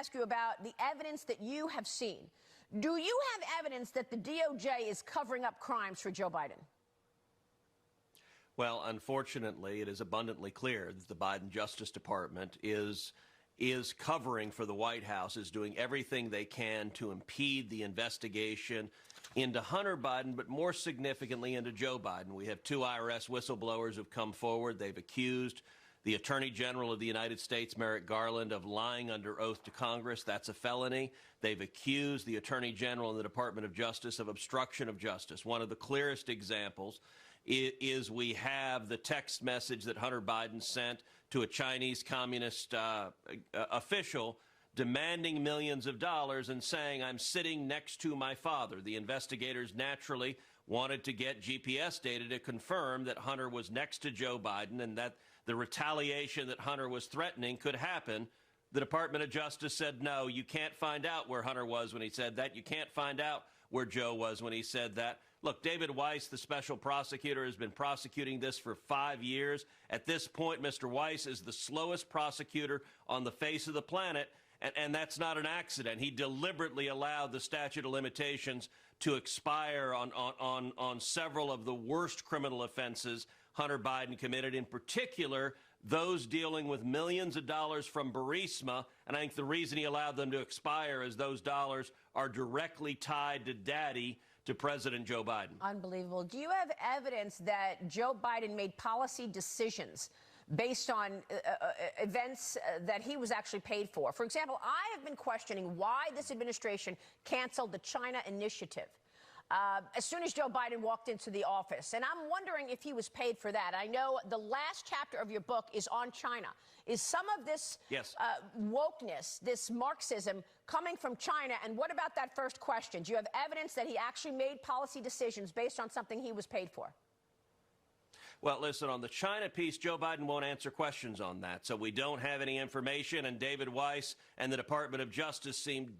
ask you about the evidence that you have seen. Do you have evidence that the DOJ is covering up crimes for Joe Biden? Well, unfortunately, it is abundantly clear that the Biden Justice Department is covering for the White House, is doing everything they can to impede the investigation into Hunter Biden, but more significantly into Joe Biden. We have two IRS whistleblowers who've come forward. They've accused the Attorney General of the United States, Merrick Garland, of lying under oath to Congress. That's a felony. They've accused the Attorney General in the Department of Justice of obstruction of justice. One of the clearest examples is we have the text message that Hunter Biden sent to a Chinese communist official demanding millions of dollars and saying, "I'm sitting next to my father." The investigators naturally wanted to get GPS data to confirm that Hunter was next to Joe Biden and that the retaliation that Hunter was threatening could happen. The Department of Justice said, no, you can't find out where Hunter was when he said that. You can't find out where Joe was when he said that. Look, David Weiss, the special prosecutor, has been prosecuting this for 5 years. At this point, Mr. Weiss is the slowest prosecutor on the face of the planet, and that's not an accident. He deliberately allowed the statute of limitations to expire on several of the worst criminal offenses Hunter Biden committed, in particular those dealing with millions of dollars from Burisma. And I think the reason he allowed them to expire is those dollars are directly tied to daddy, to President Joe Biden. Unbelievable. Do you have evidence that Joe Biden made policy decisions based on events that he was actually paid for? For example, I have been questioning why this administration canceled the China initiative as soon as Joe Biden walked into the office. And I'm wondering if he was paid for that. I know the last chapter of your book is on China. Is some of this wokeness, this Marxism, coming from China? And what about that first question? Do you have evidence that he actually made policy decisions based on something he was paid for? Well, listen, on the China piece, Joe Biden won't answer questions on that. So we don't have any information, and David Weiss and the Department of Justice seem